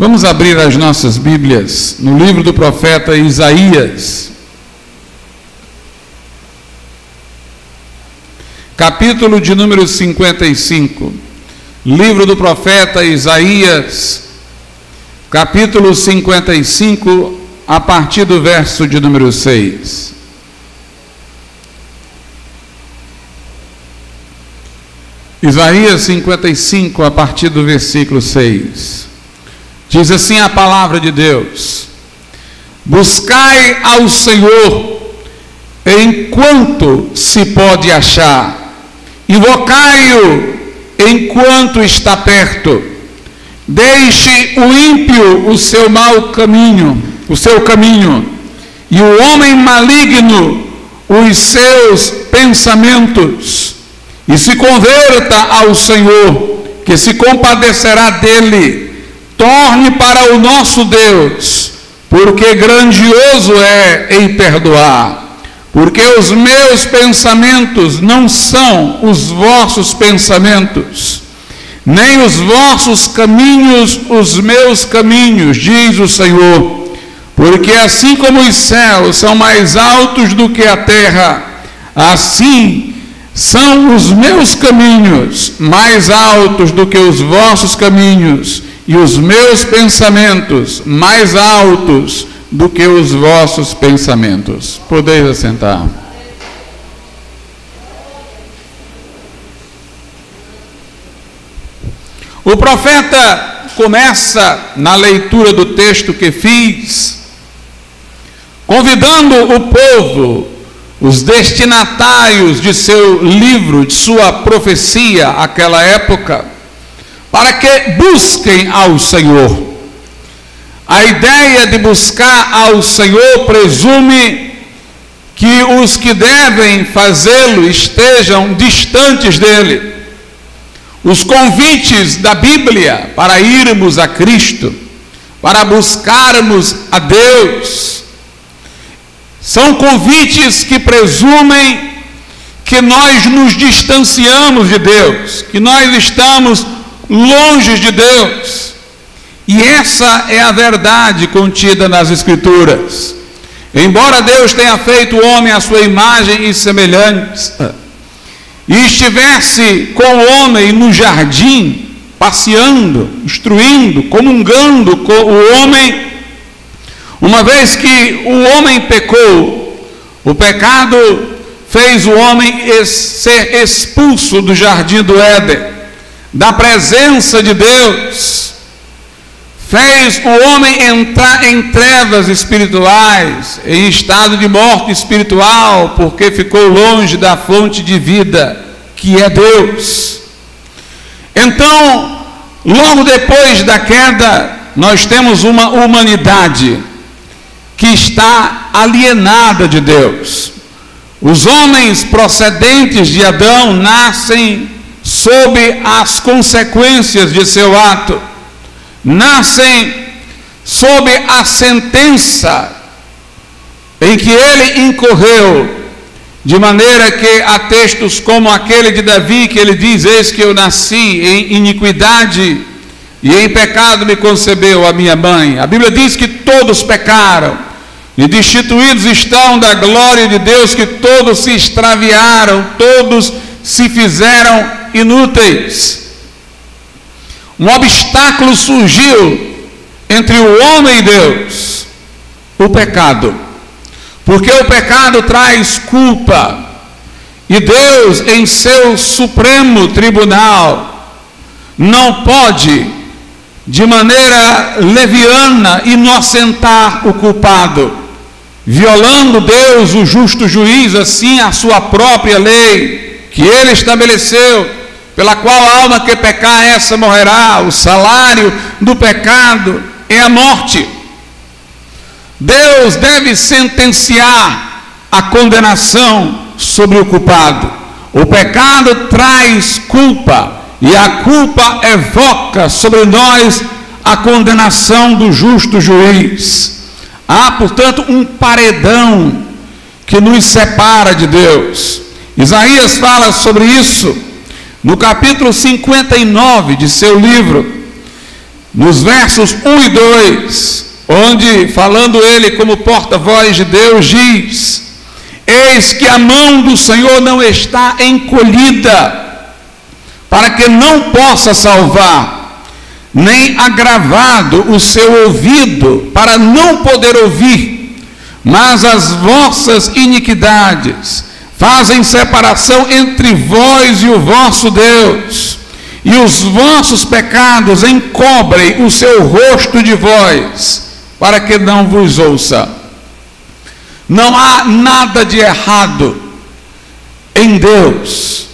Vamos abrir as nossas Bíblias no livro do profeta Isaías, capítulo de número 55. Livro do profeta Isaías, capítulo 55, a partir do verso de número 6. Isaías 55, a partir do versículo 6. Diz assim a palavra de Deus: buscai ao Senhor enquanto se pode achar, invocai-o enquanto está perto. Deixe o ímpio o seu mau caminho, e o homem maligno os seus pensamentos, e se converta ao Senhor, que se compadecerá dele. Torne para o nosso Deus, porque grandioso é em perdoar. Porque os meus pensamentos não são os vossos pensamentos, nem os vossos caminhos os meus caminhos, diz o Senhor. Porque assim como os céus são mais altos do que a terra, assim são os meus caminhos mais altos do que os vossos caminhos, e os meus pensamentos mais altos do que os vossos pensamentos. Podeis assentar. O profeta começa na leitura do texto que fiz, convidando o povo, os destinatários de seu livro, de sua profecia, aquela época, para que busquem ao Senhor. A ideia de buscar ao Senhor presume que os que devem fazê-lo estejam distantes dele. Os convites da Bíblia para irmos a Cristo, para buscarmos a Deus, são convites que presumem que nós nos distanciamos de Deus, que nós estamos longe de Deus. E essa é a verdade contida nas Escrituras. Embora Deus tenha feito o homem à sua imagem e semelhança, e estivesse com o homem no jardim, passeando, instruindo, comungando com o homem, uma vez que o homem pecou, o pecado fez o homem ser expulso do jardim do Éden, da presença de Deus, fez o homem entrar em trevas espirituais, em estado de morte espiritual, porque ficou longe da fonte de vida, que é Deus. Então, logo depois da queda, nós temos uma humanidade que está alienada de Deus. Os homens procedentes de Adão nascem sob as consequências de seu ato, nascem sob a sentença em que ele incorreu, de maneira que há textos como aquele de Davi, que ele diz: eis que eu nasci em iniquidade, e em pecado me concebeu a minha mãe. A Bíblia diz que todos pecaram, e destituídos estão da glória de Deus, que todos se extraviaram, todos se fizeram inúteis. Um obstáculo surgiu entre o homem e Deus: o pecado. Porque o pecado traz culpa, e Deus, em seu supremo tribunal, não pode, de maneira leviana, inocentar o culpado, violando Deus, o justo juiz, assim a sua própria lei, que ele estabeleceu, pela qual a alma que pecar, essa morrerá. O salário do pecado é a morte. Deus deve sentenciar a condenação sobre o culpado. O pecado traz culpa, e a culpa evoca sobre nós a condenação do justo juiz. Há, portanto, um paredão que nos separa de Deus. Isaías fala sobre isso no capítulo 59 de seu livro. nos versos 1 e 2, onde, falando ele como porta-voz de Deus, diz: eis que a mão do Senhor não está encolhida, para que não possa salvar, nem agravado o seu ouvido, para não poder ouvir, mas as vossas iniquidades fazem separação entre vós e o vosso Deus, e os vossos pecados encobrem o seu rosto de vós, para que não vos ouça. Não há nada de errado em Deus.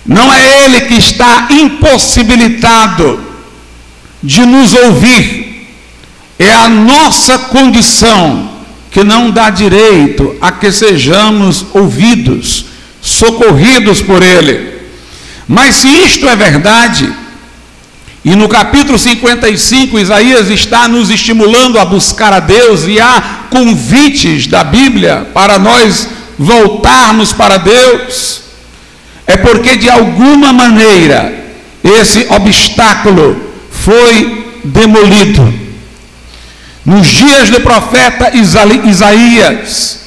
Não é Ele que está impossibilitado de nos ouvir. É a nossa condição que não dá direito a que sejamos ouvidos, socorridos por Ele. Mas se isto é verdade, e no capítulo 55 Isaías está nos estimulando a buscar a Deus, e há convites da Bíblia para nós voltarmos para Deus, é porque de alguma maneira esse obstáculo foi demolido. Nos dias do profeta Isaías,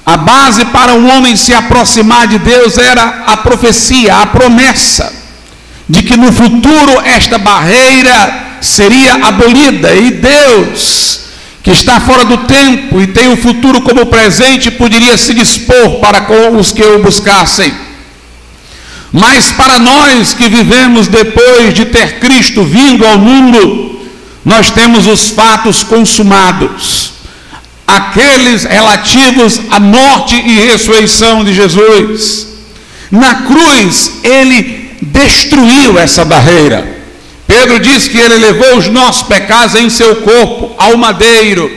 a base para um homem se aproximar de Deus era a profecia, a promessa de que no futuro esta barreira seria abolida, e Deus, que está fora do tempo e tem o futuro como presente, poderia se dispor para com os que o buscassem. Mas para nós que vivemos depois de ter Cristo vindo ao mundo, nós temos os fatos consumados, aqueles relativos à morte e ressurreição de Jesus. Na cruz, Ele destruiu essa barreira. Pedro diz que Ele levou os nossos pecados em seu corpo ao madeiro.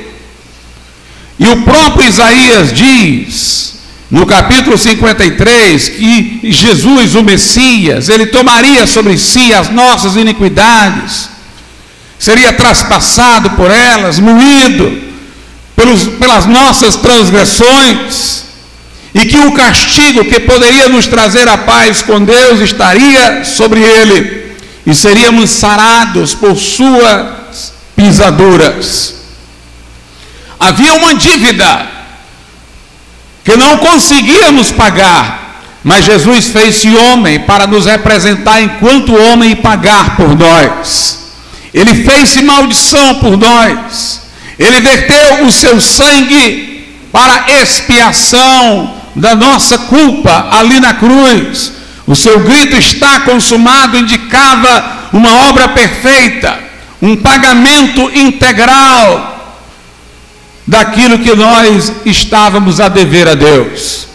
E o próprio Isaías diz, no capítulo 53, que Jesus, o Messias, Ele tomaria sobre si as nossas iniquidades, seria traspassado por elas, moído pelas nossas transgressões, e que o castigo que poderia nos trazer a paz com Deus estaria sobre Ele, e seríamos sarados por suas pisaduras. Havia uma dívida que não conseguíamos pagar, mas Jesus fez-se homem para nos representar enquanto homem e pagar por nós. Ele fez-se maldição por nós. Ele verteu o seu sangue para expiação da nossa culpa ali na cruz. O seu grito "está consumado" indicava uma obra perfeita, um pagamento integral daquilo que nós estávamos a dever a Deus.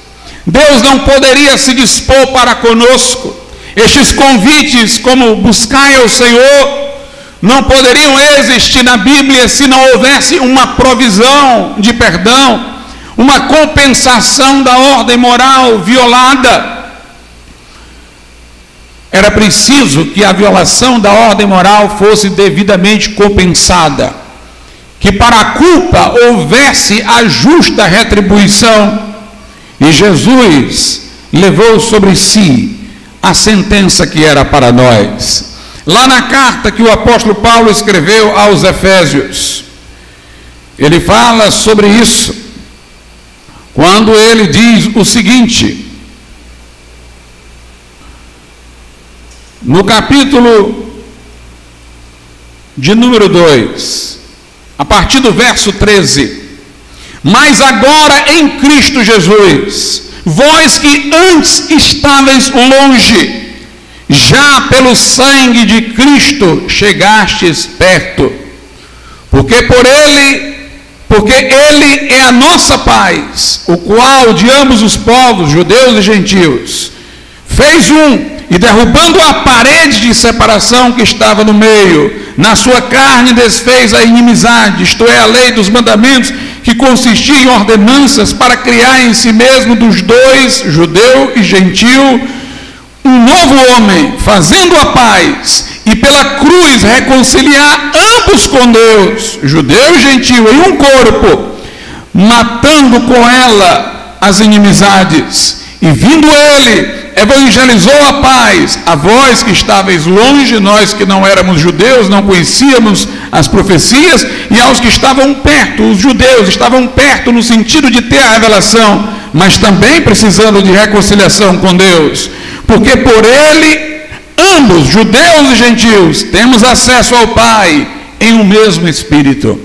Deus não poderia se dispor para conosco. Estes convites, como buscai ao Senhor, não poderiam existir na Bíblia se não houvesse uma provisão de perdão, uma compensação da ordem moral violada. Era preciso que a violação da ordem moral fosse devidamente compensada, que para a culpa houvesse a justa retribuição, e Jesus levou sobre si a sentença que era para nós. Lá na carta que o apóstolo Paulo escreveu aos Efésios, ele fala sobre isso, quando ele diz o seguinte, no capítulo de número 2, a partir do verso 13: mas agora em Cristo Jesus, vós que antes estáveis longe, já pelo sangue de Cristo chegastes perto, porque Ele é a nossa paz, o qual de ambos os povos, judeus e gentios, fez um, e derrubando a parede de separação que estava no meio, na sua carne desfez a inimizade, isto é, a lei dos mandamentos, que consistia em ordenanças, para criar em si mesmo dos dois, judeu e gentio, um novo homem, fazendo a paz, e pela cruz reconciliar ambos com Deus, judeu e gentio, em um corpo, matando com ela as inimizades, E vindo ele, evangelizou a paz a vós que estáveis longe, nós que não éramos judeus, não conhecíamos as profecias, e aos que estavam perto. Os judeus estavam perto no sentido de ter a revelação, mas também precisando de reconciliação com Deus, porque por ele, ambos, judeus e gentios, temos acesso ao Pai em um mesmo Espírito.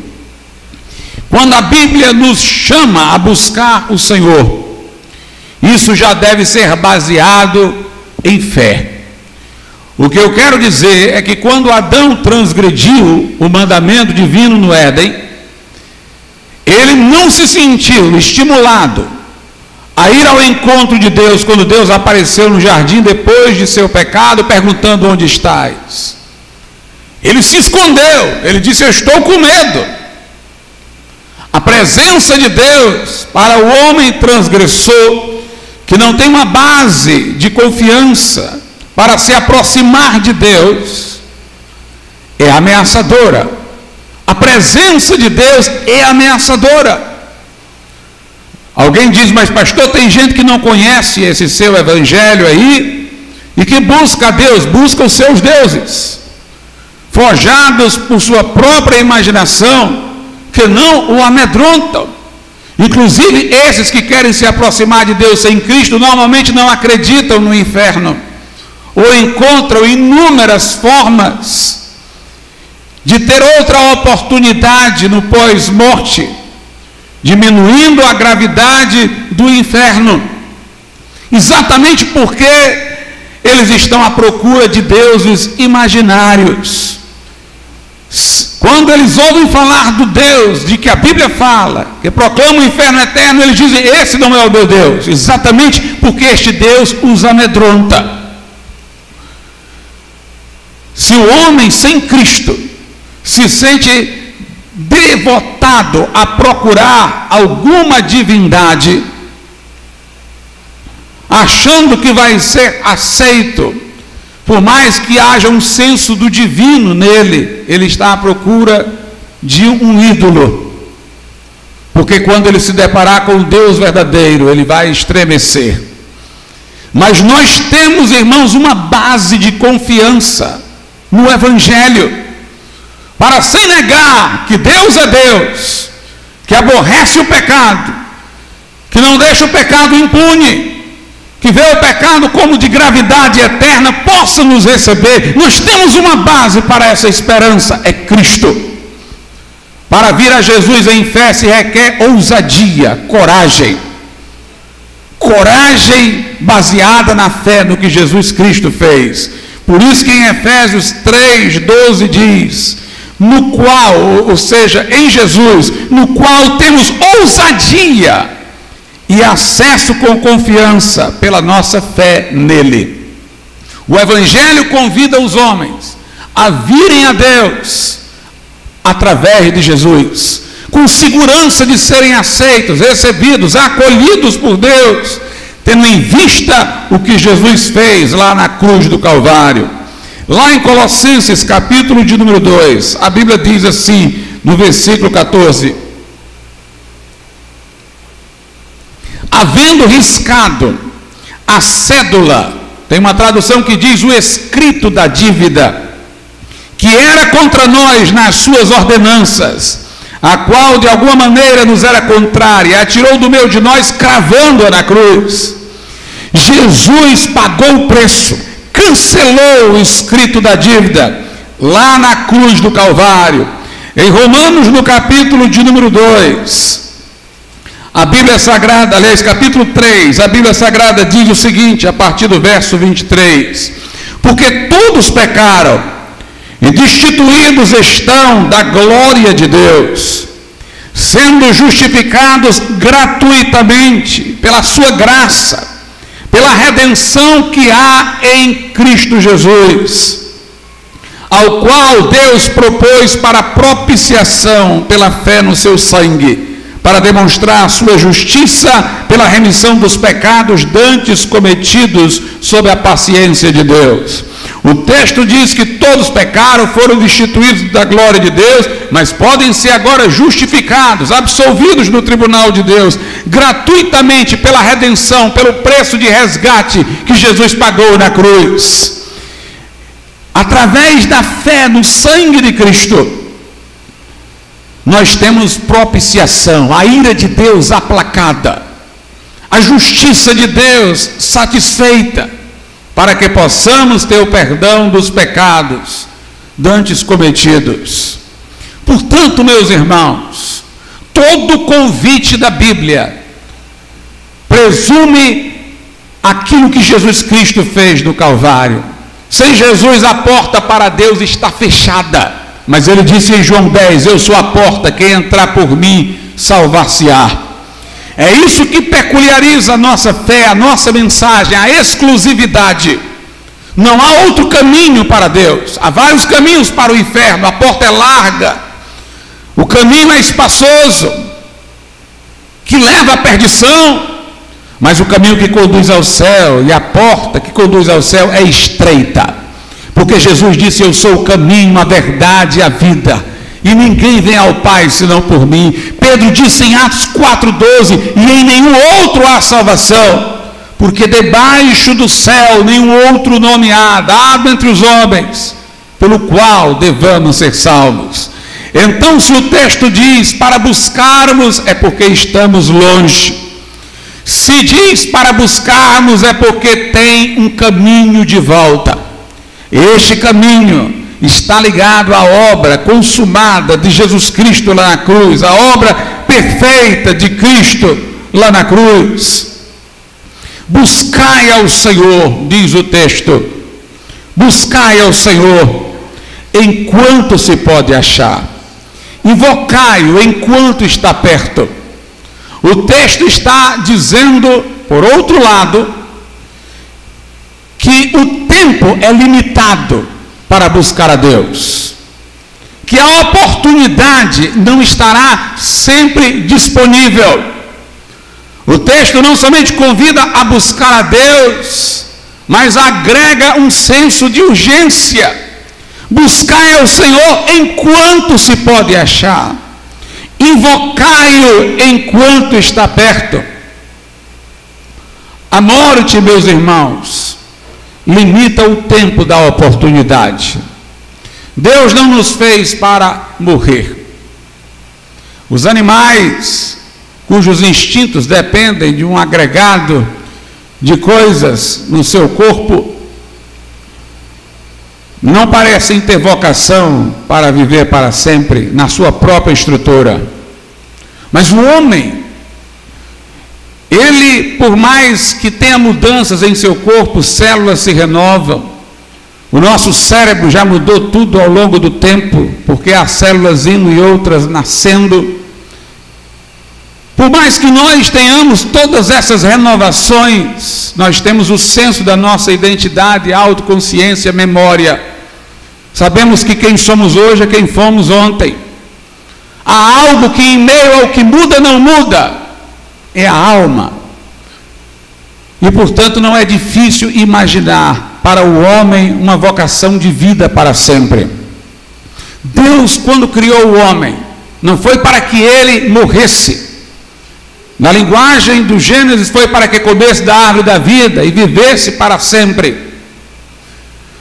Quando a Bíblia nos chama a buscar o Senhor, isso já deve ser baseado em fé. O que eu quero dizer é que quando Adão transgrediu o mandamento divino no Éden, ele não se sentiu estimulado a ir ao encontro de Deus quando Deus apareceu no jardim depois de seu pecado, perguntando: onde estás? Ele se escondeu, ele disse: eu estou com medo. A presença de Deus para o homem transgressor, que não tem uma base de confiança para se aproximar de Deus, é ameaçadora. A presença de Deus é ameaçadora. Alguém diz: mas pastor, tem gente que não conhece esse seu evangelho aí, e que busca a Deus, busca os seus deuses, forjados por sua própria imaginação, que não o amedrontam. Inclusive, esses que querem se aproximar de Deus sem Cristo, normalmente não acreditam no inferno, ou encontram inúmeras formas de ter outra oportunidade no pós-morte, diminuindo a gravidade do inferno, exatamente porque eles estão à procura de deuses imaginários. Quando eles ouvem falar do Deus de que a Bíblia fala, que proclama o inferno eterno, eles dizem: esse não é o meu Deus, exatamente porque este Deus os amedronta. Se o homem sem Cristo se sente devotado a procurar alguma divindade, achando que vai ser aceito, por mais que haja um senso do divino nele, ele está à procura de um ídolo, porque quando ele se deparar com o Deus verdadeiro, ele vai estremecer. Mas nós temos, irmãos, uma base de confiança no Evangelho, para sem negar que Deus é Deus, que aborrece o pecado, que não deixa o pecado impune, que vê o pecado como de gravidade eterna, possa nos receber. Nós temos uma base para essa esperança, é Cristo. Para vir a Jesus em fé se requer ousadia, coragem. Coragem baseada na fé no que Jesus Cristo fez. Por isso que em Efésios 3:12 diz: no qual, ou seja, em Jesus, no qual temos ousadia e acesso com confiança pela nossa fé nele. O Evangelho convida os homens a virem a Deus através de Jesus, com segurança de serem aceitos, recebidos, acolhidos por Deus, tendo em vista o que Jesus fez lá na cruz do Calvário. Lá em Colossenses, capítulo de número 2, a Bíblia diz assim, no versículo 14: havendo riscado a cédula, tem uma tradução que diz o escrito da dívida, que era contra nós nas suas ordenanças, a qual de alguma maneira nos era contrária, atirou do meio de nós, cravando-a na cruz. Jesus pagou o preço, cancelou o escrito da dívida, lá na cruz do Calvário. Em Romanos, no capítulo de número 2, a Bíblia Sagrada, aliás, capítulo 3, a Bíblia Sagrada diz o seguinte, a partir do verso 23: porque todos pecaram e destituídos estão da glória de Deus, sendo justificados gratuitamente pela sua graça, pela redenção que há em Cristo Jesus, ao qual Deus propôs para propiciação pela fé no seu sangue, para demonstrar a sua justiça pela remissão dos pecados dantes cometidos sob a paciência de Deus. O texto diz que todos pecaram, foram destituídos da glória de Deus, mas podem ser agora justificados, absolvidos no tribunal de Deus, gratuitamente pela redenção, pelo preço de resgate que Jesus pagou na cruz. Através da fé no sangue de Cristo, nós temos propiciação, a ira de Deus aplacada, a justiça de Deus satisfeita, para que possamos ter o perdão dos pecados dantes cometidos. Portanto, meus irmãos, todo convite da Bíblia presume aquilo que Jesus Cristo fez no Calvário. Sem Jesus, a porta para Deus está fechada, mas ele disse em João 10, eu sou a porta, quem entrar por mim salvar-se-á. É isso que peculiariza a nossa fé, a nossa mensagem, a exclusividade. Não há outro caminho para Deus. Há vários caminhos para o inferno, a porta é larga, o caminho é espaçoso, que leva à perdição, mas o caminho que conduz ao céu e a porta que conduz ao céu é estreita, porque Jesus disse, eu sou o caminho, a verdade e a vida, e ninguém vem ao Pai senão por mim. Pedro disse em Atos 4,12, e em nenhum outro há salvação, porque debaixo do céu nenhum outro nome há, dado entre os homens, pelo qual devamos ser salvos. Então, se o texto diz para buscarmos, é porque estamos longe. Se diz para buscarmos, é porque tem um caminho de volta. Este caminho está ligado à obra consumada de Jesus Cristo lá na cruz, a obra perfeita de Cristo lá na cruz. Buscai ao Senhor, diz o texto, buscai ao Senhor enquanto se pode achar, invocai-o enquanto está perto. O texto está dizendo, por outro lado, que o tempo é limitado para buscar a Deus, que a oportunidade não estará sempre disponível. O texto não somente convida a buscar a Deus, mas agrega um senso de urgência. Buscai ao Senhor enquanto se pode achar, invocai-o enquanto está perto. A morte, meus irmãos, limita o tempo da oportunidade. Deus não nos fez para morrer. Os animais, cujos instintos dependem de um agregado de coisas no seu corpo, não parecem ter vocação para viver para sempre na sua própria estrutura. Mas o homem, ele, por mais que tenha mudanças em seu corpo, células se renovam. O nosso cérebro já mudou tudo ao longo do tempo, porque há células indo e outras nascendo. Por mais que nós tenhamos todas essas renovações, nós temos o senso da nossa identidade, autoconsciência, memória. Sabemos que quem somos hoje é quem fomos ontem. Há algo que em meio ao que muda não muda, é a alma. E portanto não é difícil imaginar para o homem uma vocação de vida para sempre. Deus, quando criou o homem, não foi para que ele morresse. Na linguagem do Gênesis, foi para que comesse da árvore da vida e vivesse para sempre.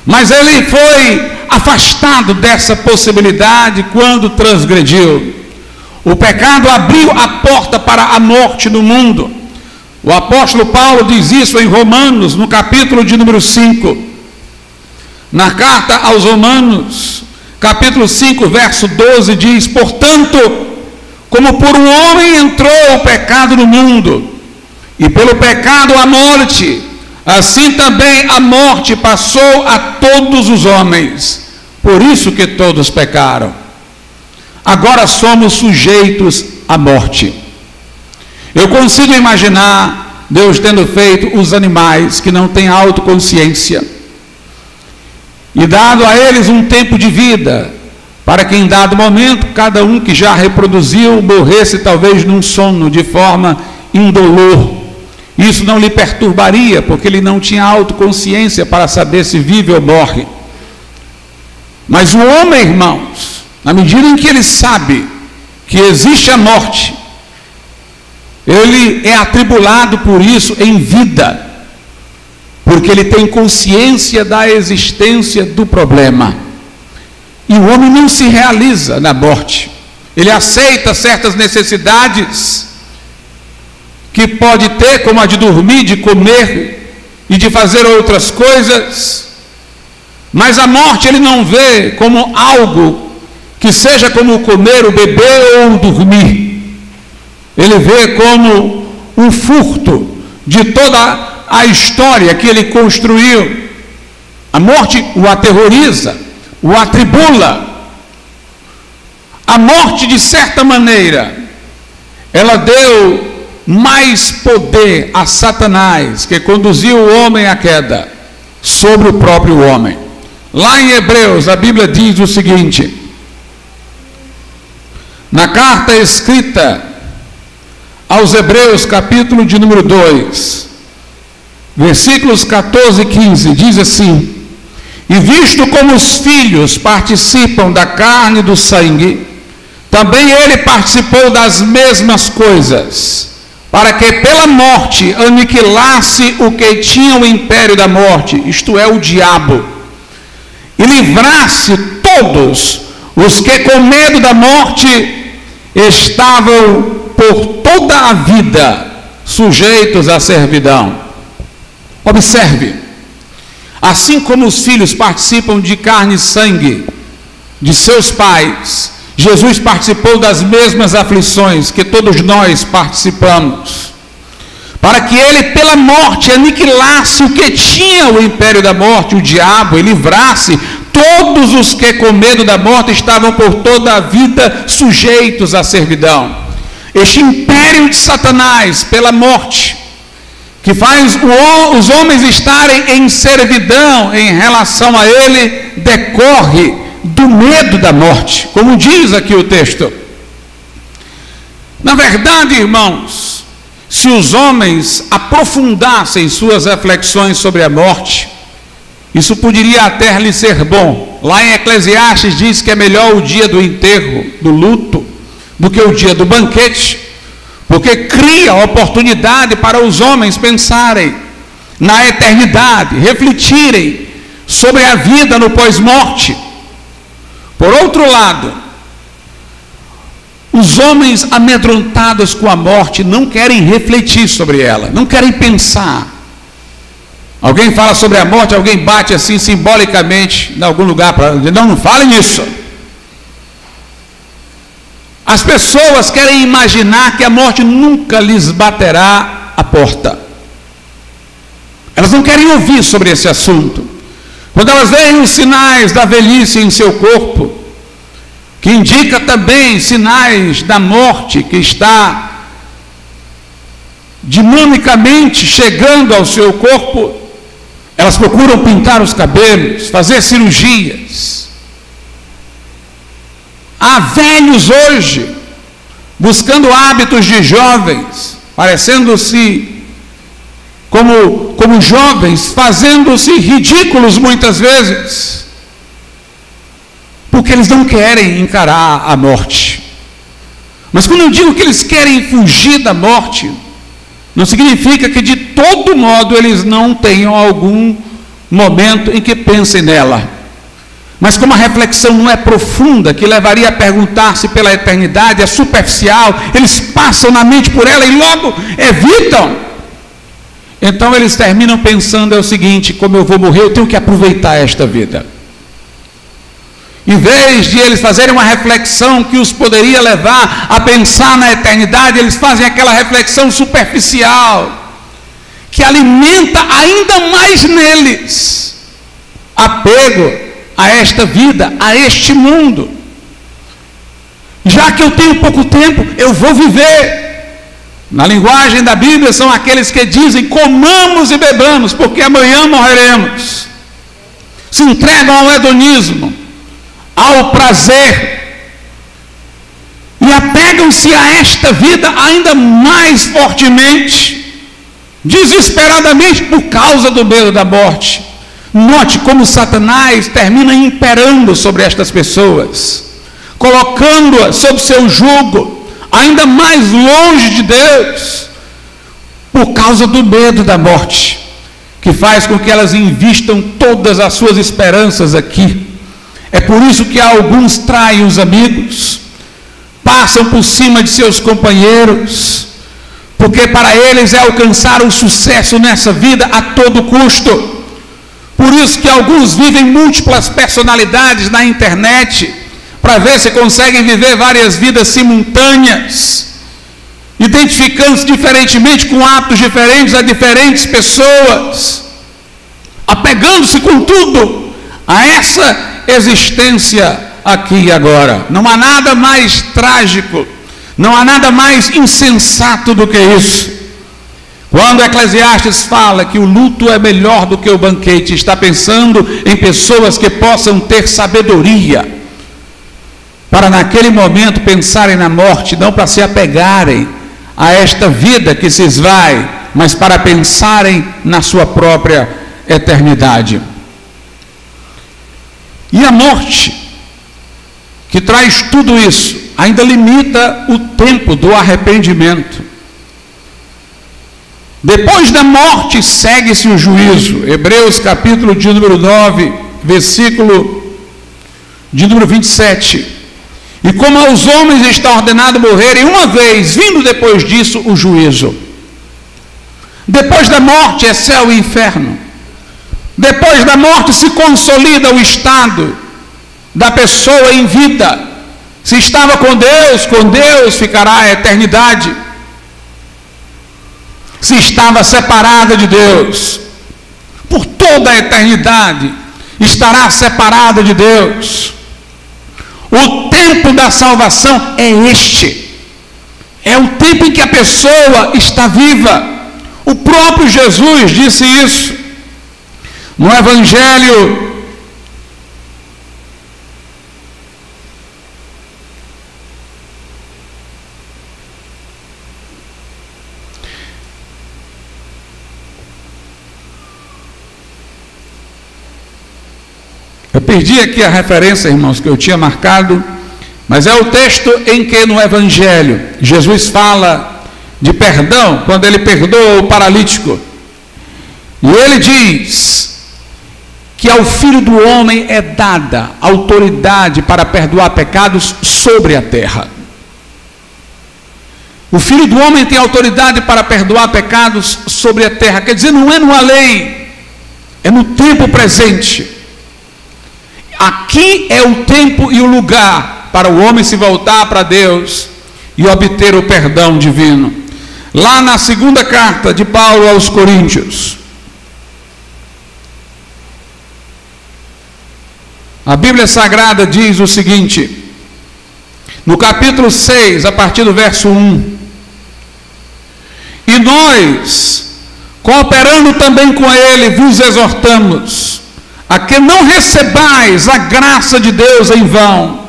Mas ele foi afastado dessa possibilidade quando transgrediu. O pecado abriu a porta para a morte no mundo. O apóstolo Paulo diz isso em Romanos, no capítulo de número 5. Na carta aos Romanos, capítulo 5, verso 12, diz: portanto, como por um homem entrou o pecado no mundo, e pelo pecado a morte, assim também a morte passou a todos os homens, por isso que todos pecaram. Agora somos sujeitos à morte. Eu consigo imaginar Deus tendo feito os animais que não têm autoconsciência, e dado a eles um tempo de vida, para que em dado momento, cada um que já reproduziu, morresse talvez num sono, de forma indolor. Isso não lhe perturbaria, porque ele não tinha autoconsciência para saber se vive ou morre. Mas o homem, irmãos, na medida em que ele sabe que existe a morte, ele é atribulado por isso em vida, porque ele tem consciência da existência do problema. E o homem não se realiza na morte. Ele aceita certas necessidades que pode ter, como a de dormir, de comer e de fazer outras coisas, mas a morte ele não vê como algo que seja como comer, o beber ou o dormir. Ele vê como um furto de toda a história que ele construiu. A morte o aterroriza, o atribula. A morte, de certa maneira, ela deu mais poder a Satanás, que conduziu o homem à queda, sobre o próprio homem. Lá em Hebreus, a Bíblia diz o seguinte: na carta escrita aos Hebreus, capítulo de número 2, versículos 14 e 15, diz assim: e visto como os filhos participam da carne e do sangue, também ele participou das mesmas coisas, para que pela morte aniquilasse o que tinha o império da morte, isto é, o diabo, e livrasse todos os que com medo da morte estavam por toda a vida sujeitos à servidão. Observe, assim como os filhos participam de carne e sangue de seus pais, Jesus participou das mesmas aflições que todos nós participamos, para que ele pela morte aniquilasse o que tinha o império da morte, o diabo, e livrasse todos os que com medo da morte estavam por toda a vida sujeitos à servidão. Este império de Satanás pela morte, que faz os homens estarem em servidão em relação a ele, decorre do medo da morte, como diz aqui o texto. Na verdade, irmãos, se os homens aprofundassem suas reflexões sobre a morte, isso poderia até lhe ser bom. Lá em Eclesiastes diz que é melhor o dia do enterro, do luto, do que o dia do banquete, porque cria oportunidade para os homens pensarem na eternidade, refletirem sobre a vida no pós-morte. Por outro lado, os homens amedrontados com a morte não querem refletir sobre ela, não querem pensar. Alguém fala sobre a morte, alguém bate assim simbolicamente em algum lugar para dizer: não fale nisso. As pessoas querem imaginar que a morte nunca lhes baterá a porta. Elas não querem ouvir sobre esse assunto. Quando elas veem os sinais da velhice em seu corpo, que indica também sinais da morte que está dinamicamente chegando ao seu corpo, elas procuram pintar os cabelos, fazer cirurgias. Há velhos hoje buscando hábitos de jovens, parecendo-se como jovens, fazendo-se ridículos muitas vezes, porque eles não querem encarar a morte. Mas quando eu digo que eles querem fugir da morte, não significa que de todo modo eles não tenham algum momento em que pensem nela. Mas como a reflexão não é profunda, que levaria a perguntar-se pela eternidade, é superficial, eles passam na mente por ela e logo evitam. Então eles terminam pensando: é o seguinte, como eu vou morrer, eu tenho que aproveitar esta vida. Em vez de eles fazerem uma reflexão que os poderia levar a pensar na eternidade, eles fazem aquela reflexão superficial, que alimenta ainda mais neles apego a esta vida, a este mundo. Já que eu tenho pouco tempo, eu vou viver. Na linguagem da Bíblia, são aqueles que dizem: comamos e bebamos, porque amanhã morreremos. Se entregam ao hedonismo, ao prazer, e apegam-se a esta vida ainda mais fortemente, desesperadamente, por causa do medo da morte. Note como Satanás termina imperando sobre estas pessoas, colocando-as sob seu jugo, ainda mais longe de Deus, por causa do medo da morte, que faz com que elas invistam todas as suas esperanças aqui. É por isso que alguns traem os amigos, passam por cima de seus companheiros, porque para eles é alcançar o sucesso nessa vida a todo custo. Por isso que alguns vivem múltiplas personalidades na internet, para ver se conseguem viver várias vidas simultâneas, identificando-se diferentemente com hábitos diferentes a diferentes pessoas, apegando-se contudo a essa existência aqui e agora. Não há nada mais trágico, não há nada mais insensato do que isso. Quando Eclesiastes fala que o luto é melhor do que o banquete, está pensando em pessoas que possam ter sabedoria para naquele momento pensarem na morte, não para se apegarem a esta vida que se esvai, mas para pensarem na sua própria eternidade. E a morte, que traz tudo isso, ainda limita o tempo do arrependimento. Depois da morte segue-se o juízo. Hebreus capítulo de número 9, versículo de número 27. E como aos homens está ordenado morrerem uma vez, vindo depois disso o juízo. Depois da morte é céu e inferno. Depois da morte se consolida o estado da pessoa em vida. Se estava com Deus ficará a eternidade. Se estava separada de Deus, por toda a eternidade, estará separada de Deus. O tempo da salvação é este. É o tempo em que a pessoa está viva. O próprio Jesus disse isso. No Evangelho eu perdi aqui a referência, irmãos, que eu tinha marcado, mas é o texto em que no Evangelho Jesus fala de perdão, quando ele perdoa o paralítico, e ele diz que ao Filho do Homem é dada autoridade para perdoar pecados sobre a terra. O Filho do Homem tem autoridade para perdoar pecados sobre a terra, quer dizer, não é no além, é no tempo presente. Aqui é o tempo e o lugar para o homem se voltar para Deus e obter o perdão divino. Lá na segunda carta de Paulo aos Coríntios, a Bíblia Sagrada diz o seguinte, no capítulo 6, a partir do verso 1: E nós, cooperando também com ele, vos exortamos a que não recebais a graça de Deus em vão,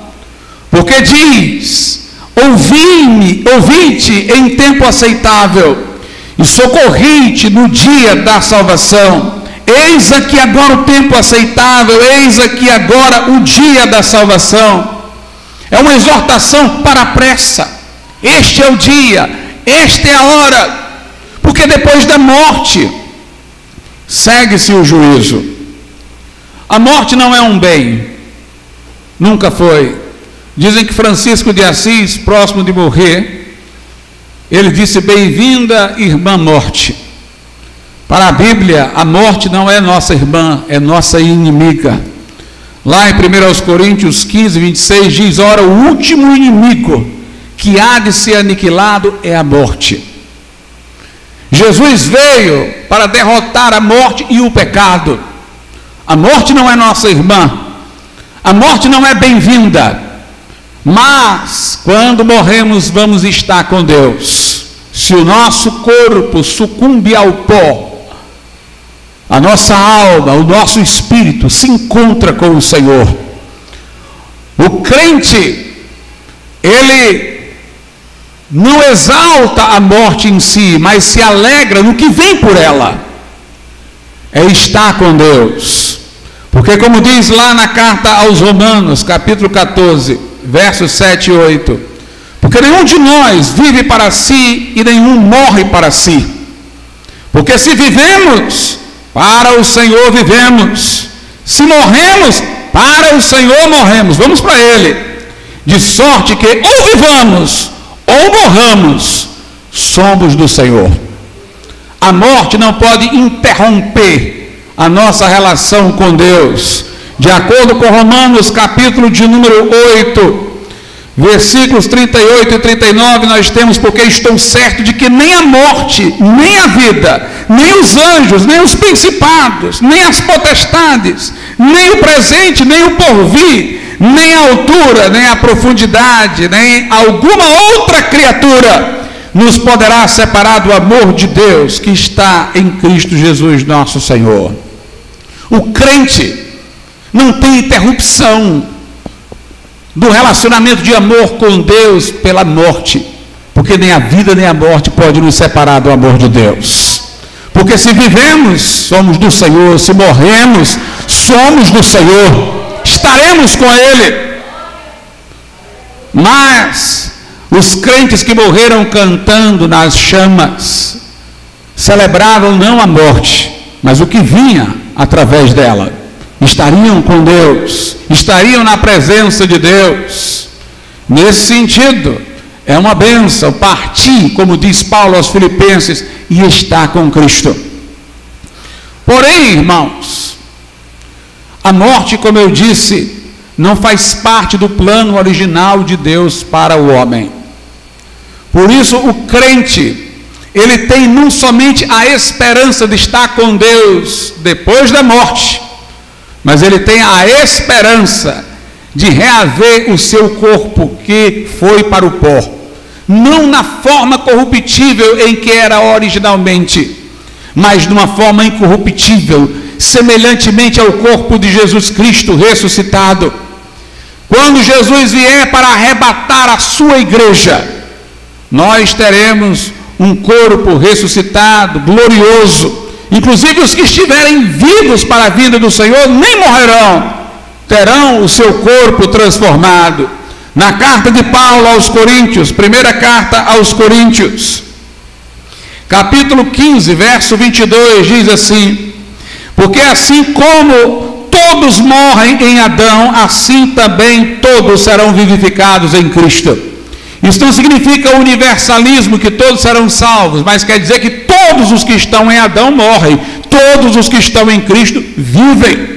porque diz: ouvi-te em tempo aceitável, e socorri-te no dia da salvação. Eis aqui agora o tempo aceitável, eis aqui agora o dia da salvação. É uma exortação para a pressa. Este é o dia, esta é a hora, porque depois da morte segue-se o juízo. A morte não é um bem, nunca foi. Dizem que Francisco de Assis, próximo de morrer, ele disse: bem-vinda, irmã morte. Para a Bíblia, a morte não é nossa irmã, é nossa inimiga. Lá em 1 Coríntios 15, 26 diz: ora, o último inimigo que há de ser aniquilado é a morte. Jesus veio para derrotar a morte e o pecado. A morte não é nossa irmã, a morte não é bem-vinda, mas quando morremos vamos estar com Deus. Se o nosso corpo sucumbe ao pó, a nossa alma, o nosso espírito se encontra com o Senhor. O crente, ele não exalta a morte em si, mas se alegra no que vem por ela. É estar com Deus. Porque como diz lá na carta aos Romanos, capítulo 14, versos 7 e 8, porque nenhum de nós vive para si e nenhum morre para si. Porque se vivemos, para o Senhor vivemos. Se morremos, para o Senhor morremos. Vamos para Ele. De sorte que ou vivamos, ou morramos, somos do Senhor. A morte não pode interromper a nossa relação com Deus. De acordo com Romanos, capítulo de número 8, versículos 38 e 39, nós temos: porque estou certo de que nem a morte, nem a vida, nem os anjos, nem os principados, nem as potestades, nem o presente, nem o porvir, nem a altura, nem a profundidade, nem alguma outra criatura nos poderá separar do amor de Deus que está em Cristo Jesus nosso Senhor. O crente não tem interrupção do relacionamento de amor com Deus pela morte, porque nem a vida nem a morte pode nos separar do amor de Deus. Porque se vivemos, somos do Senhor; se morremos, somos do Senhor, estaremos com Ele. Mas os crentes que morreram cantando nas chamas celebravam não a morte, mas o que vinha através dela. Estariam com Deus, estariam na presença de Deus. Nesse sentido, é uma bênção partir, como diz Paulo aos Filipenses, e estar com Cristo. Porém, irmãos, a morte, como eu disse, não faz parte do plano original de Deus para o homem. Por isso, o crente, ele tem não somente a esperança de estar com Deus depois da morte, mas ele tem a esperança de reaver o seu corpo que foi para o pó, não na forma corruptível em que era originalmente, mas de uma forma incorruptível, semelhantemente ao corpo de Jesus Cristo ressuscitado. Quando Jesus vier para arrebatar a sua igreja, nós teremos um corpo ressuscitado, glorioso. Inclusive os que estiverem vivos para a vinda do Senhor nem morrerão, terão o seu corpo transformado. Na carta de Paulo aos Coríntios, primeira carta aos Coríntios, capítulo 15, verso 22, diz assim: porque assim como todos morrem em Adão, assim também todos serão vivificados em Cristo. Isso não significa universalismo, que todos serão salvos, mas quer dizer que todos os que estão em Adão morrem, todos os que estão em Cristo vivem.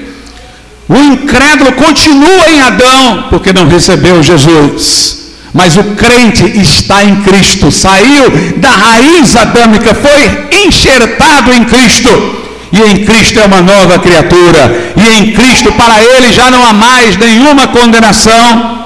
O incrédulo continua em Adão, porque não recebeu Jesus, mas o crente está em Cristo, saiu da raiz adâmica, foi enxertado em Cristo, e em Cristo é uma nova criatura, e em Cristo para ele já não há mais nenhuma condenação.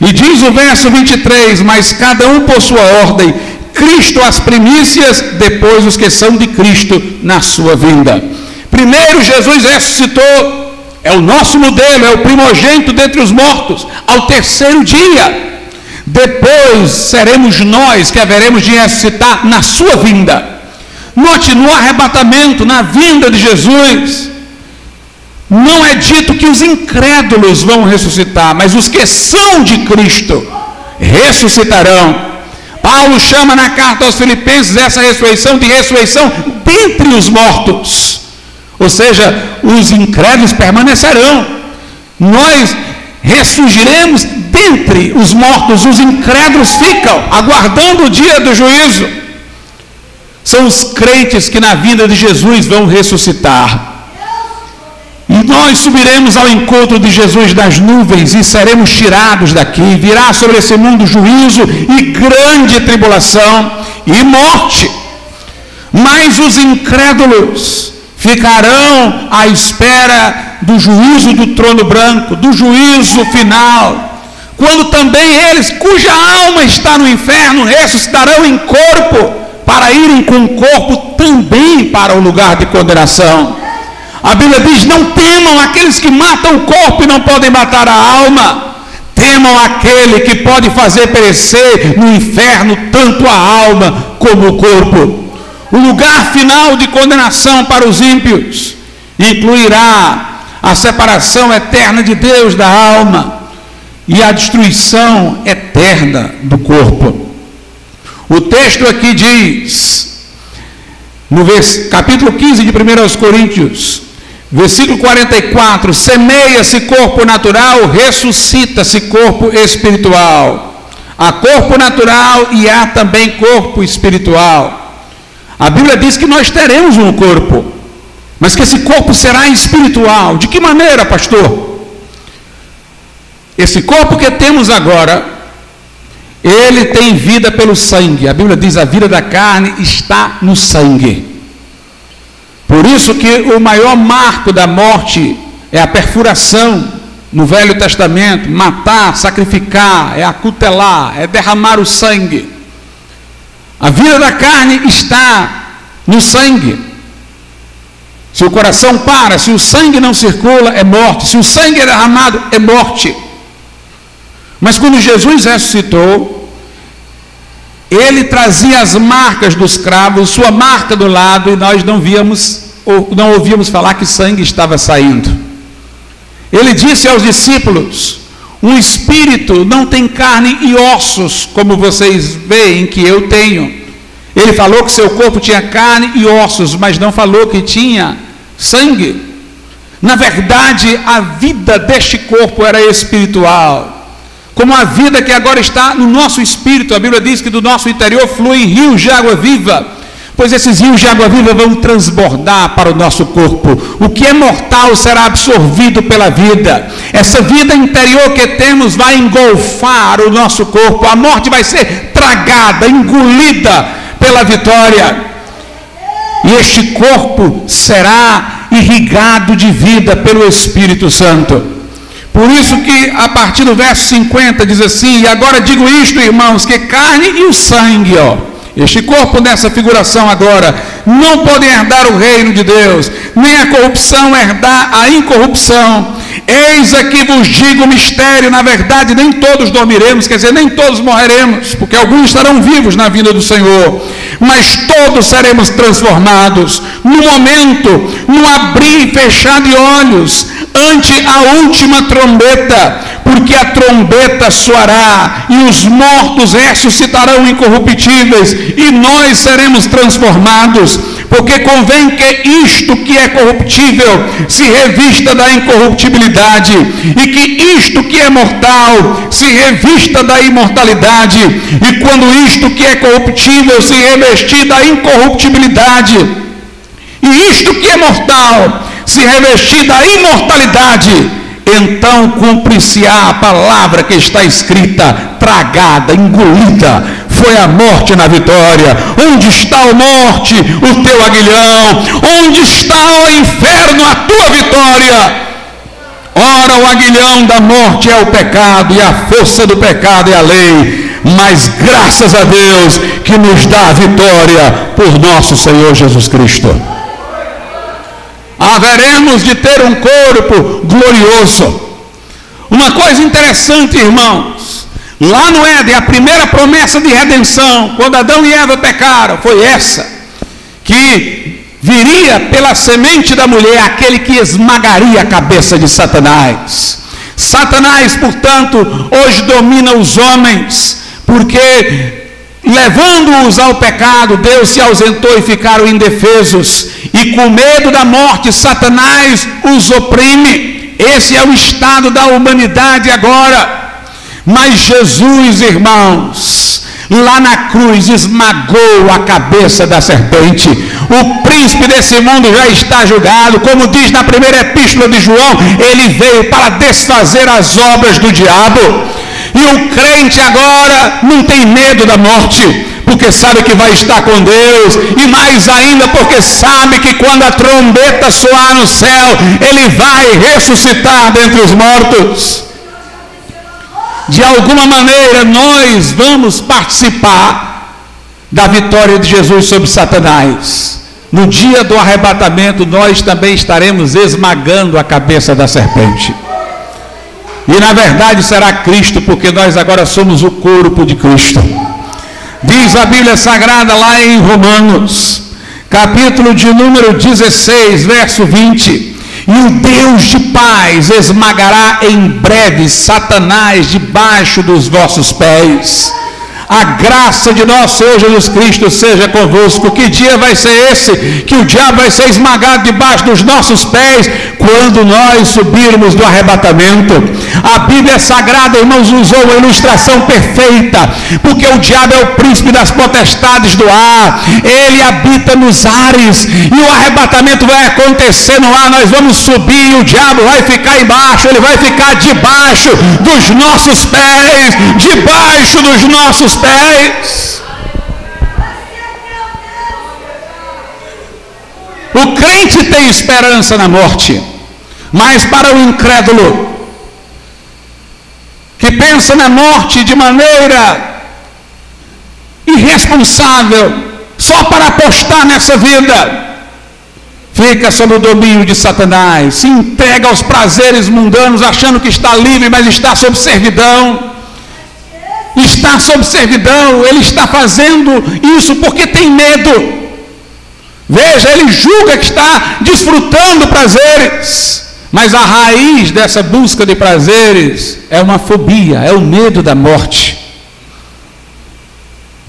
E diz o verso 23, mas cada um por sua ordem, Cristo as primícias, depois os que são de Cristo na sua vinda. Primeiro Jesus ressuscitou, é o nosso modelo, é o primogênito dentre os mortos, ao terceiro dia. Depois seremos nós que haveremos de ressuscitar na sua vinda. Note, no arrebatamento, na vinda de Jesus, não é dito que os incrédulos vão ressuscitar, mas os que são de Cristo ressuscitarão. Paulo chama na carta aos Filipenses essa ressurreição de ressurreição dentre os mortos. Ou seja, os incrédulos permanecerão. Nós ressurgiremos dentre os mortos, os incrédulos ficam aguardando o dia do juízo. São os crentes que na vinda de Jesus vão ressuscitar. E nós subiremos ao encontro de Jesus nas nuvens e seremos tirados daqui. Virá sobre esse mundo juízo e grande tribulação e morte. Mas os incrédulos ficarão à espera do juízo do trono branco, do juízo final, quando também eles, cuja alma está no inferno, ressuscitarão em corpo, para irem com o corpo também para o lugar de condenação. A Bíblia diz: não temam aqueles que matam o corpo e não podem matar a alma. temam aquele que pode fazer perecer no inferno tanto a alma como o corpo. O lugar final de condenação para os ímpios incluirá a separação eterna de Deus da alma e a destruição eterna do corpo. O texto aqui diz, no capítulo 15 de 1 Coríntios, versículo 44, semeia-se corpo natural, ressuscita-se corpo espiritual. Há corpo natural e há também corpo espiritual. A Bíblia diz que nós teremos um corpo, mas que esse corpo será espiritual. De que maneira, pastor? Esse corpo que temos agora, ele tem vida pelo sangue. A Bíblia diz: a vida da carne está no sangue. Por isso que o maior marco da morte é a perfuração no Velho Testamento. Matar, sacrificar, é acutelar, é derramar o sangue. A vida da carne está no sangue. Se o coração para, se o sangue não circula, é morte. Se o sangue é derramado, é morte. Mas quando Jesus ressuscitou, ele trazia as marcas dos cravos, sua marca do lado, e nós não ouvíamos falar que sangue estava saindo. Ele disse aos discípulos: um espírito não tem carne e ossos, como vocês veem que eu tenho. Ele falou que seu corpo tinha carne e ossos, mas não falou que tinha sangue. Na verdade, a vida deste corpo era espiritual, como a vida que agora está no nosso espírito. A Bíblia diz que do nosso interior fluem rios de água viva, pois esses rios de água viva vão transbordar para o nosso corpo. O que é mortal será absorvido pela vida. Essa vida interior que temos vai engolfar o nosso corpo. A morte vai ser tragada, engolida pela vitória. E este corpo será irrigado de vida pelo Espírito Santo. Por isso que a partir do verso 50 diz assim: e agora digo isto, irmãos, que carne e o sangue, este corpo nessa figuração agora, não podem herdar o reino de Deus, nem a corrupção herdar a incorrupção. Eis aqui vos digo o mistério: na verdade nem todos dormiremos, quer dizer, nem todos morreremos, porque alguns estarão vivos na vinda do Senhor, mas todos seremos transformados, no momento, no abrir e fechar de olhos, ante a última trombeta, porque a trombeta soará, e os mortos ressuscitarão incorruptíveis, e nós seremos transformados, porque convém que isto que é corruptível se revista da incorruptibilidade, e que isto que é mortal se revista da imortalidade, e quando isto que é corruptível se revestir da incorruptibilidade, e isto que é mortal se revestir da imortalidade, então cumpre-se-á a palavra que está escrita: tragada, engolida foi a morte na vitória. Onde está, a morte, o teu aguilhão? Onde está, ó inferno, a tua vitória? Ora, o aguilhão da morte é o pecado, e a força do pecado é a lei, mas graças a Deus que nos dá a vitória por nosso Senhor Jesus Cristo. Haveremos de ter um corpo glorioso. Uma coisa interessante, irmãos, lá no Éden, a primeira promessa de redenção, quando Adão e Eva pecaram, foi essa: que viria pela semente da mulher aquele que esmagaria a cabeça de Satanás. Satanás, portanto, hoje domina os homens, porque levando-os ao pecado, Deus se ausentou e ficaram indefesos, e com medo da morte, Satanás os oprime. Esse é o estado da humanidade agora. Mas Jesus, irmãos, lá na cruz esmagou a cabeça da serpente. O príncipe desse mundo já está julgado, como diz na primeira epístola de João, ele veio para desfazer as obras do diabo. E o crente agora não tem medo da morte, porque sabe que vai estar com Deus, e mais ainda porque sabe que quando a trombeta soar no céu, ele vai ressuscitar dentre os mortos. De alguma maneira nós vamos participar da vitória de Jesus sobre Satanás. No dia do arrebatamento nós também estaremos esmagando a cabeça da serpente. E na verdade será Cristo, porque nós agora somos o corpo de Cristo. Diz a Bíblia Sagrada lá em Romanos, capítulo de número 16, verso 20: e o Deus de paz esmagará em breve Satanás debaixo dos vossos pés. A graça de nosso Senhor Jesus Cristo seja convosco. Que dia vai ser esse que o diabo vai ser esmagado debaixo dos nossos pés? Quando nós subirmos do arrebatamento. A Bíblia Sagrada, irmãos, usou uma ilustração perfeita, porque o diabo é o príncipe das potestades do ar, ele habita nos ares, e o arrebatamento vai acontecer no ar. Nós vamos subir e o diabo vai ficar embaixo, ele vai ficar debaixo dos nossos pés, debaixo dos nossos pés. O crente tem esperança na morte, mas para o incrédulo, que pensa na morte de maneira irresponsável, só para apostar nessa vida, fica sob o domínio de Satanás, se entrega aos prazeres mundanos, achando que está livre, mas está sob servidão. Está sob servidão, ele está fazendo isso porque tem medo. Veja, ele julga que está desfrutando prazeres, mas a raiz dessa busca de prazeres é uma fobia, é o medo da morte.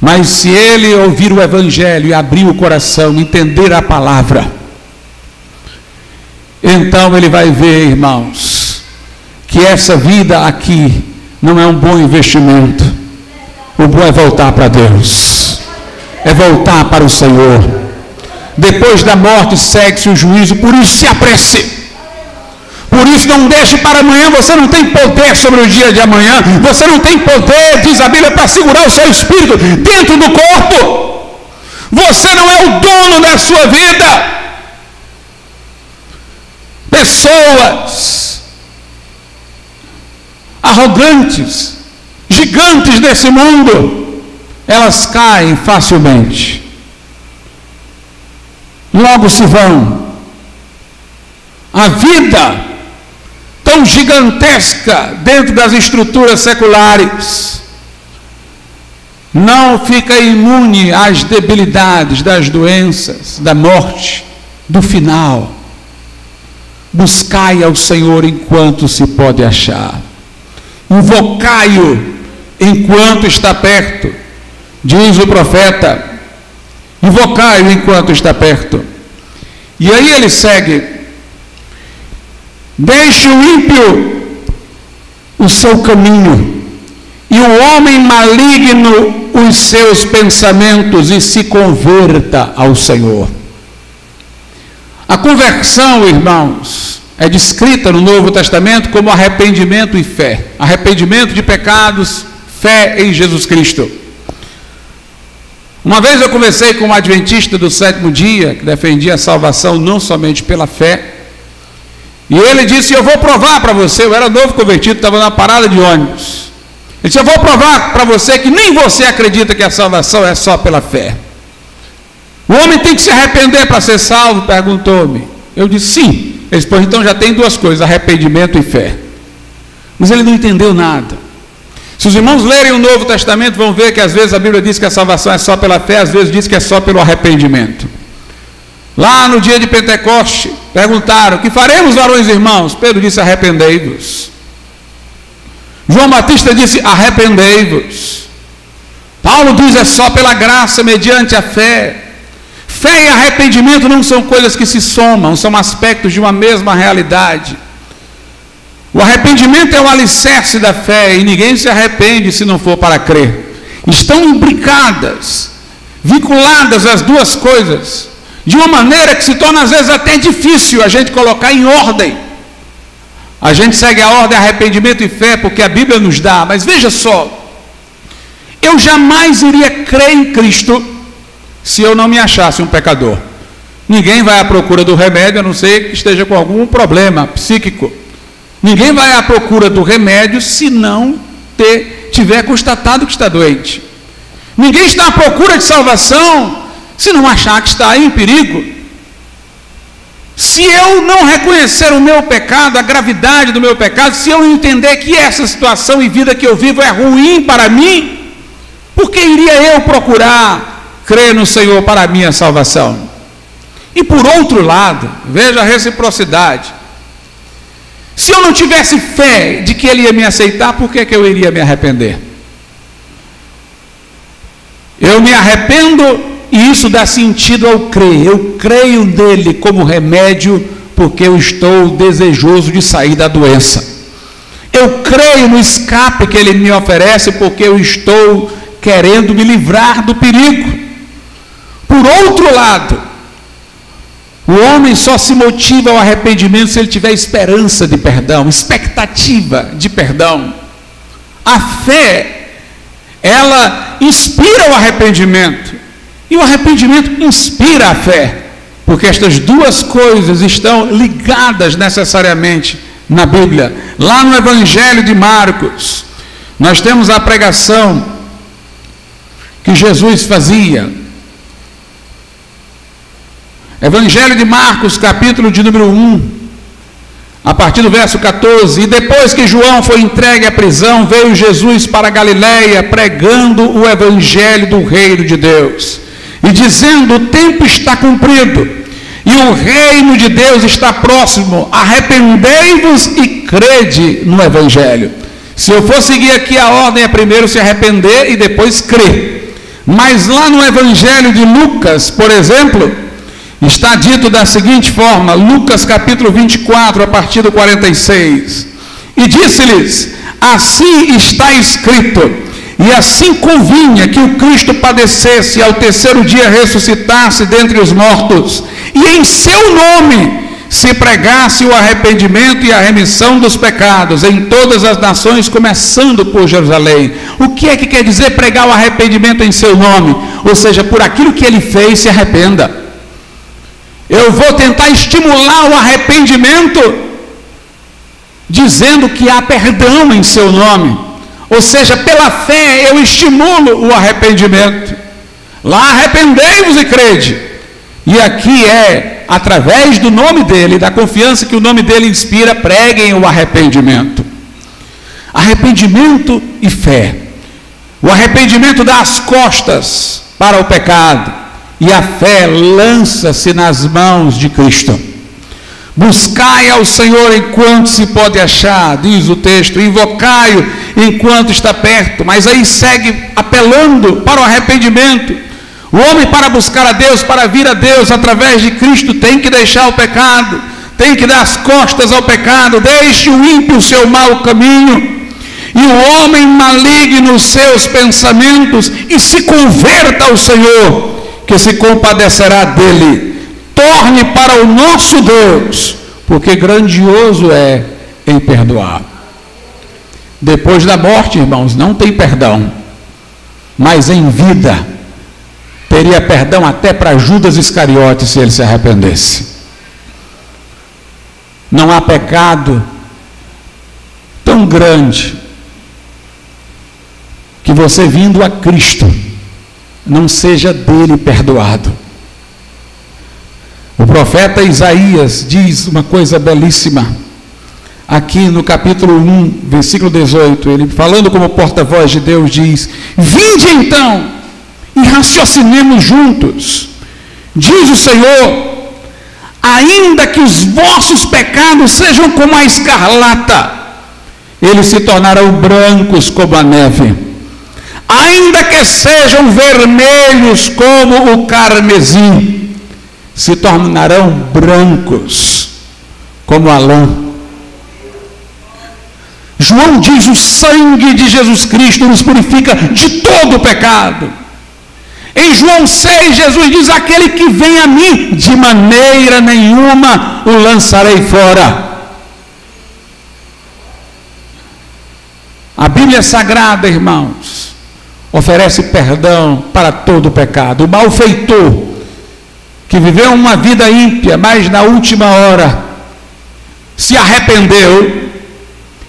Mas se ele ouvir o Evangelho e abrir o coração, entender a palavra, então ele vai ver, irmãos, que essa vida aqui não é um bom investimento. O bom é voltar para Deus, é voltar para o Senhor. Depois da morte segue-se o juízo, por isso se apresse. Por isso não deixe para amanhã. Você não tem poder sobre o dia de amanhã. Você não tem poder, diz a Bíblia, para segurar o seu espírito dentro do corpo. Você não é o dono da sua vida. Pessoas arrogantes, gigantes desse mundo, elas caem facilmente. Logo se vão. A vida tão gigantesca dentro das estruturas seculares não fica imune às debilidades, das doenças, da morte, do final. Buscai ao Senhor enquanto se pode achar. Invocai-o enquanto está perto, diz o profeta. Invocai-o enquanto está perto. E aí ele segue: deixe o ímpio o seu caminho, e o homem maligno os seus pensamentos, e se converta ao Senhor. A conversão, irmãos, é descrita no Novo Testamento como arrependimento e fé. Arrependimento de pecados, fé em Jesus Cristo. Uma vez eu conversei com um adventista do sétimo dia, que defendia a salvação não somente pela fé, e ele disse: eu vou provar para você. Eu era novo convertido, estava na parada de ônibus. Ele disse: eu vou provar para você que nem você acredita que a salvação é só pela fé. O homem tem que se arrepender para ser salvo? Perguntou-me. Eu disse: sim. Ele disse: pois então já tem duas coisas, arrependimento e fé. Mas ele não entendeu nada. Se os irmãos lerem o Novo Testamento, vão ver que às vezes a Bíblia diz que a salvação é só pela fé, às vezes diz que é só pelo arrependimento. Lá no dia de Pentecoste, perguntaram: que faremos, varões e irmãos? Pedro disse: arrependei-vos. João Batista disse: arrependei-vos. Paulo diz: é só pela graça, mediante a fé. Fé e arrependimento não são coisas que se somam, são aspectos de uma mesma realidade. O arrependimento é o alicerce da fé, e ninguém se arrepende se não for para crer. Estão imbricadas, vinculadas as duas coisas, de uma maneira que se torna às vezes até difícil a gente colocar em ordem. A gente segue a ordem arrependimento e fé porque a Bíblia nos dá, mas veja só, eu jamais iria crer em Cristo se eu não me achasse um pecador. Ninguém vai à procura do remédio a não ser que esteja com algum problema psíquico. Ninguém vai à procura do remédio se não tiver constatado que está doente. Ninguém está à procura de salvação se não achar que está em perigo. Se eu não reconhecer o meu pecado, a gravidade do meu pecado, se eu entender que essa situação e vida que eu vivo é ruim para mim, por que iria eu procurar crer no Senhor para a minha salvação? E por outro lado, veja a reciprocidade. Se eu não tivesse fé de que Ele ia me aceitar, por que eu iria me arrepender? Eu me arrependo e isso dá sentido ao crer. Eu creio nele como remédio porque eu estou desejoso de sair da doença. Eu creio no escape que Ele me oferece porque eu estou querendo me livrar do perigo. Por outro lado, o homem só se motiva ao arrependimento se ele tiver esperança de perdão, expectativa de perdão. A fé, ela inspira o arrependimento. E o arrependimento inspira a fé, porque estas duas coisas estão ligadas necessariamente na Bíblia. Lá no Evangelho de Marcos, nós temos a pregação que Jesus fazia. Evangelho de Marcos, capítulo de número 1, a partir do verso 14. E depois que João foi entregue à prisão, veio Jesus para a Galileia, pregando o Evangelho do reino de Deus. E dizendo, o tempo está cumprido, e o reino de Deus está próximo, arrependei-vos e crede no Evangelho. Se eu for seguir aqui, a ordem é primeiro se arrepender e depois crer. Mas lá no Evangelho de Lucas, por exemplo, está dito da seguinte forma, Lucas capítulo 24, a partir do 46. E disse-lhes, assim está escrito, e assim convinha que o Cristo padecesse e ao terceiro dia ressuscitasse dentre os mortos, e em seu nome se pregasse o arrependimento e a remissão dos pecados em todas as nações, começando por Jerusalém. O que é que quer dizer pregar o arrependimento em seu nome? Ou seja, por aquilo que ele fez, se arrependa. Eu vou tentar estimular o arrependimento, dizendo que há perdão em seu nome. Ou seja, pela fé eu estimulo o arrependimento. Lá, arrependei-vos e crede. E aqui é, através do nome dele, da confiança que o nome dele inspira, preguem o arrependimento. Arrependimento e fé. O arrependimento dá as costas para o pecado. E a fé lança-se nas mãos de Cristo. Buscai ao Senhor enquanto se pode achar, diz o texto, invocai-o enquanto está perto. Mas aí segue apelando para o arrependimento. O homem, para buscar a Deus, para vir a Deus através de Cristo, tem que deixar o pecado, tem que dar as costas ao pecado. Deixe o ímpio o seu mau caminho, e o homem maligno os seus pensamentos, e se converta ao Senhor, que se compadecerá dele. Torne para o nosso Deus, porque grandioso é em perdoar. Depois da morte, irmãos, não tem perdão, mas em vida teria perdão até para Judas Iscariote, se ele se arrependesse. Não há pecado tão grande que você, vindo a Cristo, não seja dele perdoado. O profeta Isaías diz uma coisa belíssima, aqui no capítulo 1, versículo 18, ele falando como porta-voz de Deus diz, vinde então, e raciocinemos juntos, diz o Senhor, ainda que os vossos pecados sejam como a escarlata, eles se tornarão brancos como a neve, ainda que sejam vermelhos como o carmesim, se tornarão brancos como a lã. João diz, o sangue de Jesus Cristo nos purifica de todo o pecado. Em João 6, Jesus diz, aquele que vem a mim, de maneira nenhuma o lançarei fora. A Bíblia Sagrada, irmãos, oferece perdão para todo o pecado. O malfeitor que viveu uma vida ímpia, mas na última hora se arrependeu,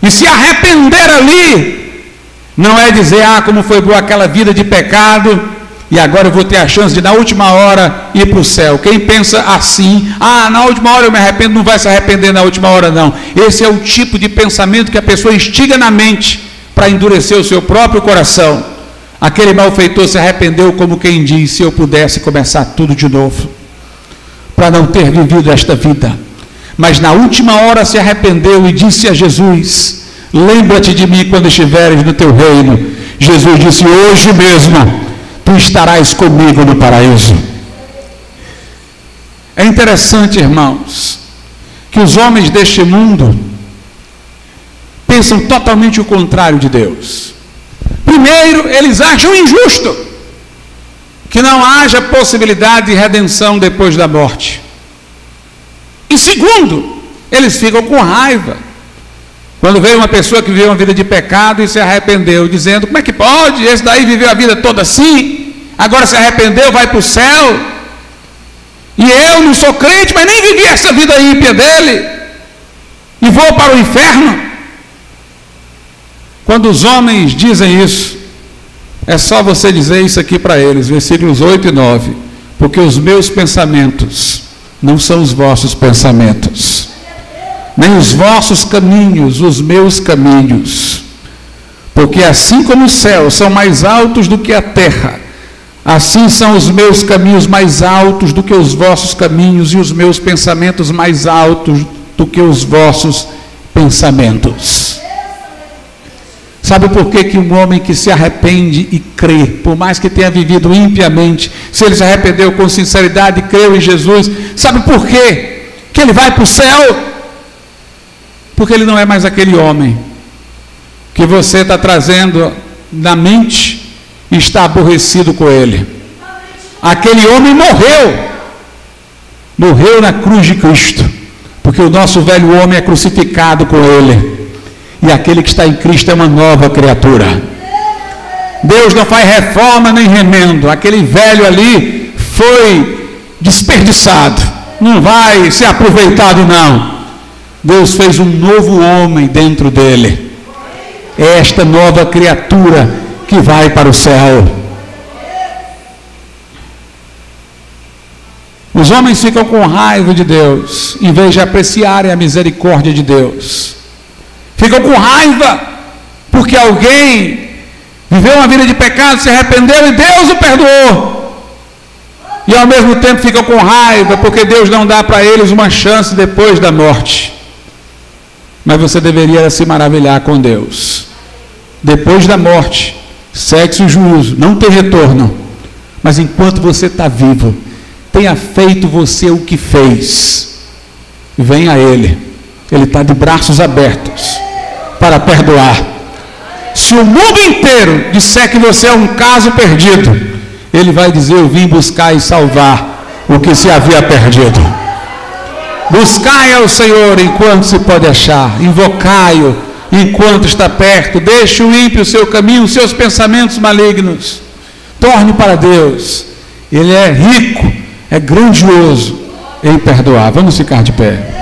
e se arrepender ali não é dizer, como foi boa aquela vida de pecado, e agora eu vou ter a chance de na última hora ir para o céu. Quem pensa assim, na última hora eu me arrependo, não vai se arrepender na última hora não. Esse é o tipo de pensamento que a pessoa instiga na mente para endurecer o seu próprio coração. Aquele malfeitor se arrependeu como quem diz: se eu pudesse começar tudo de novo, para não ter vivido esta vida. Mas na última hora se arrependeu e disse a Jesus: lembra-te de mim quando estiveres no teu reino. Jesus disse: hoje mesmo tu estarás comigo no paraíso. É interessante, irmãos, que os homens deste mundo pensam totalmente o contrário de Deus. Primeiro, eles acham injusto que não haja possibilidade de redenção depois da morte. E segundo, eles ficam com raiva quando vê uma pessoa que viveu uma vida de pecado e se arrependeu, dizendo: como é que pode? Esse daí viveu a vida toda assim, agora se arrependeu, vai para o céu, e eu não sou crente, mas nem vivi essa vida ímpia dele, e vou para o inferno. Quando os homens dizem isso, é só você dizer isso aqui para eles, versículos 8 e 9: porque os meus pensamentos não são os vossos pensamentos, nem os vossos caminhos, os meus caminhos. Porque assim como os céus são mais altos do que a terra, assim são os meus caminhos mais altos do que os vossos caminhos, e os meus pensamentos mais altos do que os vossos pensamentos. Sabe por que um homem que se arrepende e crê, por mais que tenha vivido impiamente, se ele se arrependeu com sinceridade e creu em Jesus, sabe por quê que ele vai para o céu? Porque ele não é mais aquele homem que você está trazendo na mente e está aborrecido com ele. Aquele homem morreu na cruz de Cristo, porque o nosso velho homem é crucificado com ele, e aquele que está em Cristo é uma nova criatura. Deus não faz reforma nem remendo. Aquele velho ali foi desperdiçado, não vai ser aproveitado não. Deus fez um novo homem dentro dele. É esta nova criatura que vai para o céu. Os homens ficam com raiva de Deus, em vez de apreciarem a misericórdia de Deus. Ficam com raiva porque alguém viveu uma vida de pecado, se arrependeu e Deus o perdoou. E ao mesmo tempo ficam com raiva porque Deus não dá para eles uma chance depois da morte. Mas você deveria se maravilhar com Deus. Depois da morte, sexo e juízo, não tem retorno. Mas enquanto você está vivo, tenha feito você o que fez, venha a Ele. Ele está de braços abertos para perdoar. Se o mundo inteiro disser que você é um caso perdido, Ele vai dizer: eu vim buscar e salvar o que se havia perdido. Buscai ao Senhor enquanto se pode achar, invocai-o enquanto está perto, deixe o ímpio o seu caminho, os seus pensamentos malignos, torne para Deus. Ele é rico, é grandioso em perdoar. Vamos ficar de pé.